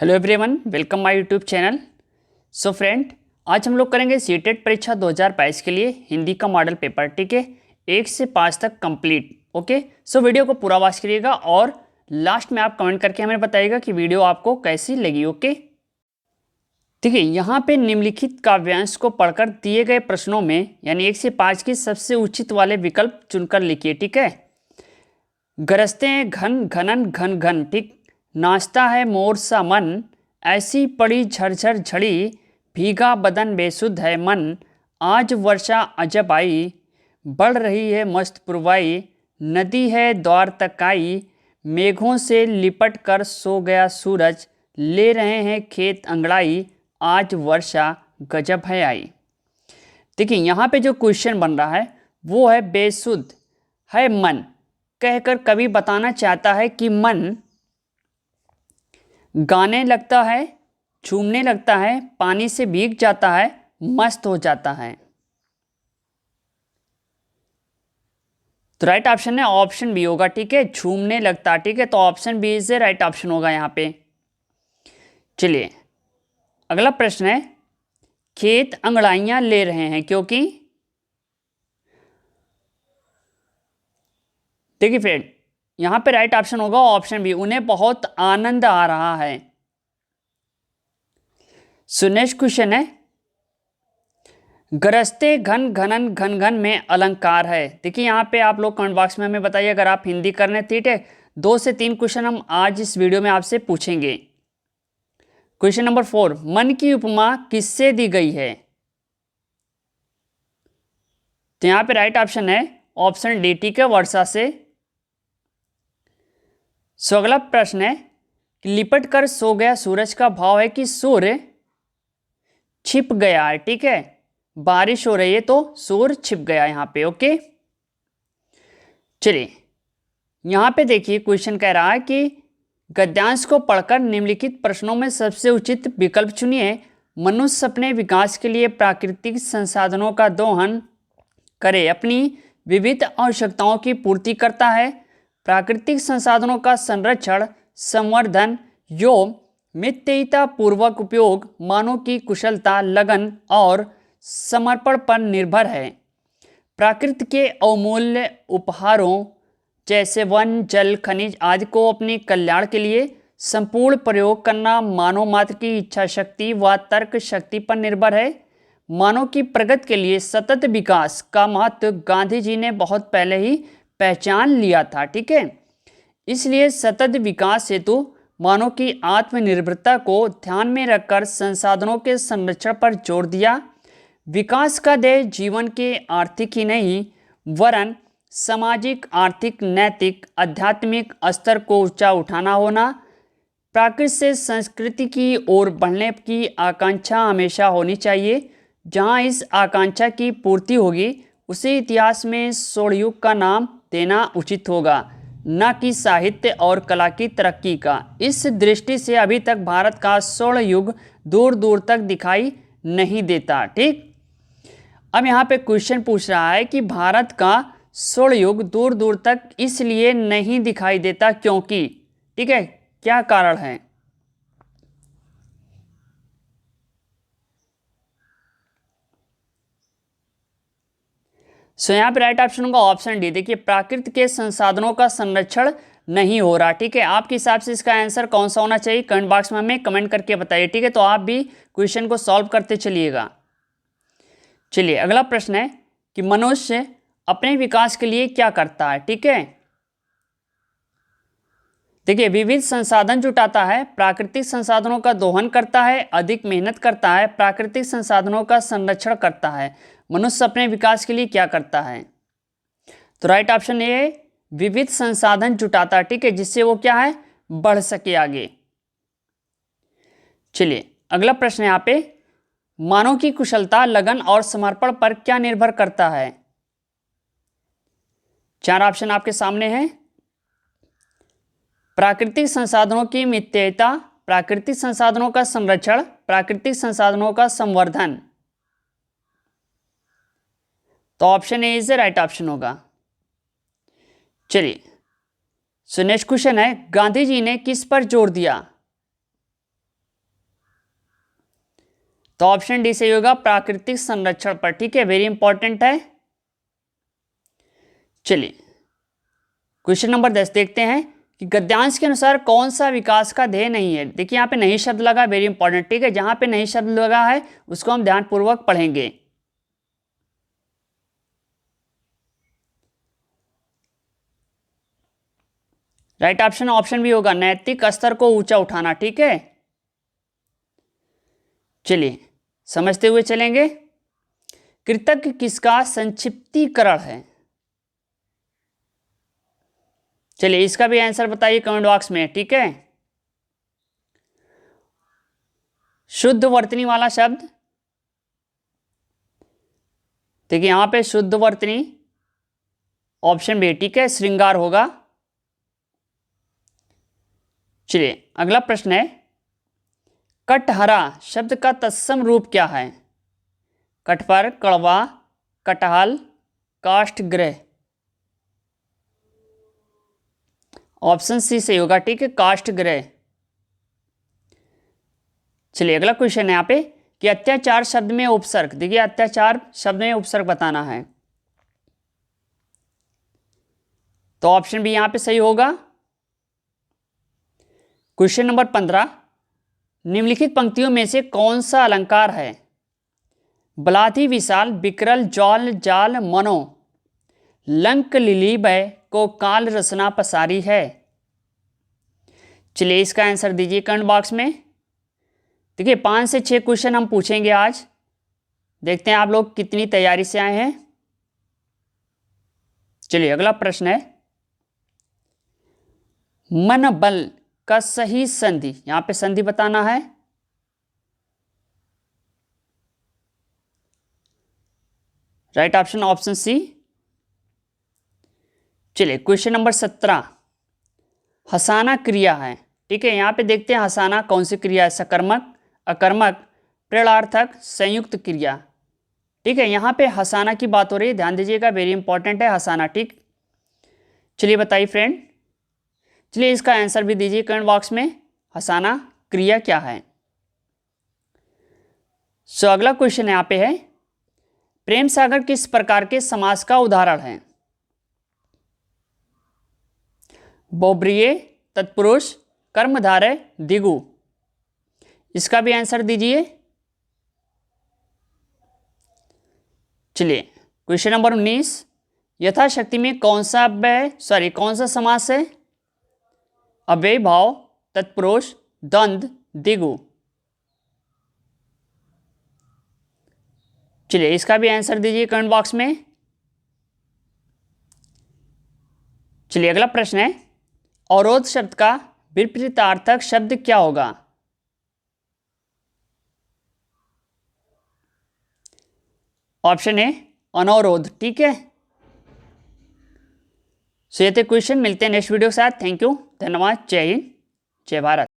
Hello everyone, welcome my YouTube channel. So friend, आज हम लोग करेंगे सीटेट परीक्षा 2022 के लिए हिंदी का मॉडल पेपर। ठीक है, 1 से 5 तक कंप्लीट। ओके, सो वीडियो को पूरा वॉच करिएगा और लास्ट में आप कमेंट करके हमें बताइएगा कि वीडियो आपको कैसी लगी। ओके, ठीक है। यहाँ पे निम्नलिखित काव्यांश को पढ़कर दिए गए प्रश्नों में यानी 1 से 5 के सबसे उचित वाले विकल्प चुनकर लिखिए। ठीक है, गरजते हैं घन घनन घन घन, ठीक, नाचता है मोर सा मन, ऐसी पड़ी झरझर झड़ी, भीगा बदन बेसुध है मन, आज वर्षा अजब आई, बढ़ रही है मस्त पुरवाई, नदी है द्वार तक आई, मेघों से लिपट कर सो गया सूरज, ले रहे हैं खेत अंगड़ाई, आज वर्षा गजब है आई। देखिए यहाँ पे जो क्वेश्चन बन रहा है वो है बेसुध है मन कहकर कवि बताना चाहता है कि मन गाने लगता है, झूमने लगता है, पानी से भीग जाता है, मस्त हो जाता है। तो राइट ऑप्शन है ऑप्शन बी होगा। ठीक है, झूमने लगता। ठीक है, तो option B is right option होगा यहाँ पे। चलिए अगला प्रश्न है, खेत अंगड़ाइयां ले रहे हैं क्योंकि, देखिए फ्रेंड यहां पे राइट ऑप्शन होगा ऑप्शन बी, उन्हें बहुत आनंद आ रहा है। सो नेक्स्ट क्वेश्चन है, गरजते घन घनन घन घन में अलंकार है। देखिए यहाँ पे आप लोग कमेंट बॉक्स में हमें बताइए अगर आप हिंदी करने। ठीक है, 2 से 3 क्वेश्चन हम आज इस वीडियो में आपसे पूछेंगे। क्वेश्चन नंबर 4, मन की उपमा किससे दी गई है? तो यहाँ पे राइट ऑप्शन है ऑप्शन डी, ठीक है, वर्षा से। सो अगला प्रश्न है, लिपट कर सो गया सूरज का भाव है कि सूर्य छिप गया है। ठीक है, बारिश हो रही है तो सूर्य छिप गया यहां पे। ओके, चलिए यहां पे देखिए क्वेश्चन कह रहा है कि गद्यांश को पढ़कर निम्नलिखित प्रश्नों में सबसे उचित विकल्प चुनिए। मनुष्य अपने विकास के लिए प्राकृतिक संसाधनों का दोहन करे अपनी विविध आवश्यकताओं की पूर्ति करता है। प्राकृतिक संसाधनों का संरक्षण, संवर्धन एवं मितव्ययिता पूर्वक उपयोग मानव की कुशलता, लगन और समर्पण पर निर्भर है। प्रकृति के अमूल्य उपहारों जैसे वन, जल, खनिज आदि को अपने कल्याण के लिए संपूर्ण प्रयोग करना मानव मात्र की इच्छा शक्ति व तर्क शक्ति पर निर्भर है। मानव की प्रगति के लिए सतत विकास का महत्व गांधी जी ने बहुत पहले ही पहचान लिया था। ठीक है, इसलिए सतत विकास हेतु मानव की आत्मनिर्भरता को ध्यान में रखकर संसाधनों के संरक्षण पर जोर दिया। विकास का ध्येय जीवन के आर्थिक ही नहीं वरन सामाजिक, आर्थिक, नैतिक, आध्यात्मिक स्तर को ऊंचा उठाना होना। प्रकृति से संस्कृति की ओर बढ़ने की आकांक्षा हमेशा होनी चाहिए। जहां इस आकांक्षा की पूर्ति होगी उसे इतिहास में स्वर्ण युग का नाम देना उचित होगा, न कि साहित्य और कला की तरक्की का। इस दृष्टि से अभी तक भारत का स्वर्ण युग दूर दूर तक दिखाई नहीं देता। ठीक, अब यहाँ पे क्वेश्चन पूछ रहा है कि भारत का स्वर्ण युग दूर दूर तक इसलिए नहीं दिखाई देता क्योंकि, ठीक है, क्या कारण है? सो यहाँ पे राइट ऑप्शन होगा ऑप्शन डी। देखिए प्राकृतिक के संसाधनों का संरक्षण नहीं हो रहा। ठीक है, आपके हिसाब से इसका आंसर कौन सा होना चाहिए कमेंट बॉक्स में हमें कमेंट करके बताइए। ठीक है, तो आप भी क्वेश्चन को सॉल्व करते चलिएगा। चलिए अगला प्रश्न है कि मनुष्य अपने विकास के लिए क्या करता है? ठीक है, देखिए विविध संसाधन जुटाता है, प्राकृतिक संसाधनों का दोहन करता है, अधिक मेहनत करता है, प्राकृतिक संसाधनों का संरक्षण करता है। मनुष्य अपने विकास के लिए क्या करता है? तो राइट ऑप्शन ए, विविध संसाधन जुटाता है। ठीक है, जिससे वो क्या है, बढ़ सके आगे। चलिए अगला प्रश्न है यहाँ पे, मानव की कुशलता, लगन और समर्पण पर क्या निर्भर करता है? 4 ऑप्शन आपके सामने हैं। प्राकृतिक संसाधनों की मितव्ययिता, प्राकृतिक संसाधनों का संरक्षण, प्राकृतिक संसाधनों का संवर्धन। तो option A is right option होगा। चलिए सो नेक्स्ट क्वेश्चन है, गांधी जी ने किस पर जोर दिया? तो ऑप्शन डी सही होगा, प्राकृतिक संरक्षण पर। ठीक है, वेरी इंपॉर्टेंट है। चलिए क्वेश्चन नंबर 10 देखते हैं कि गद्यांश के अनुसार कौन सा विकास का ध्येय नहीं है। देखिए यहाँ पे नहीं शब्द लगा, वेरी इंपॉर्टेंट। ठीक है, जहां पे नहीं शब्द लगा है उसको हम ध्यानपूर्वक पढ़ेंगे। राइट ऑप्शन भी होगा, नैतिक स्तर को ऊंचा उठाना। ठीक है, चलिए समझते हुए चलेंगे। कृतज्ञ किसका संक्षिप्तीकरण है? चलिए इसका भी आंसर बताइए कमेंट बॉक्स में। ठीक है, शुद्ध वर्तनी वाला शब्द, देखिए यहां पे शुद्ध वर्तनी ऑप्शन बी। ठीक है, श्रृंगार होगा। चलिए अगला प्रश्न है, कटहरा शब्द का तत्सम रूप क्या है? कटपर, कड़वा, कटहल, काष्ठगृह। ऑप्शन सी सही होगा। ठीक है, काष्ठगृह। चलिए अगला क्वेश्चन है यहाँ पे कि अत्याचार शब्द में उपसर्ग, देखिए अत्याचार शब्द में उपसर्ग बताना है। तो ऑप्शन बी यहां पे सही होगा। क्वेश्चन नंबर 15, निम्नलिखित पंक्तियों में से कौन सा अलंकार है? बलाधि विशाल, विकरल, ज्वाल जाल मनो, लंक लिलीबय को काल रसना पसारी है। चलिए इसका आंसर दीजिए कमेंट बॉक्स में। देखिए 5 से 6 क्वेश्चन हम पूछेंगे आज, देखते हैं आप लोग कितनी तैयारी से आए हैं। चलिए अगला प्रश्न है, मन बल का सही संधि, यहां पे संधि बताना है। Right option C. चलिए क्वेश्चन नंबर 17, हसाना क्रिया है। ठीक है, यहां पे देखते हैं हसाना कौन सी क्रिया है, सकर्मक, अकर्मक, प्रेरणार्थक, संयुक्त क्रिया। ठीक है, यहां पे हसाना की बात हो रही है, ध्यान दीजिएगा, वेरी इंपॉर्टेंट है हसाना। ठीक, चलिए बताइए फ्रेंड। चलिए इसका आंसर भी दीजिए कमेंट बॉक्स में, हसाना क्रिया क्या है। सो अगला क्वेश्चन यहां पे है, प्रेम सागर किस प्रकार के समास का उदाहरण है? बहुब्रीहि, तत्पुरुष, कर्मधारय, द्विगु। इसका भी आंसर दीजिए। चलिए क्वेश्चन नंबर 19, यथाशक्ति में कौन सा समास है? अव्ययी भाव, तत्पुरुष, द्वंद्व, द्विगु। चलिए इसका भी आंसर दीजिए कमेंट बॉक्स में। चलिए अगला प्रश्न है, अवरोध शब्द का विपरीतार्थक शब्द क्या होगा? ऑप्शन ए अनवरोध। ठीक है, सो ये थे क्वेश्चन। मिलते हैं नेक्स्ट वीडियो के साथ। थैंक यू, धन्यवाद, जय हिंद, जय भारत।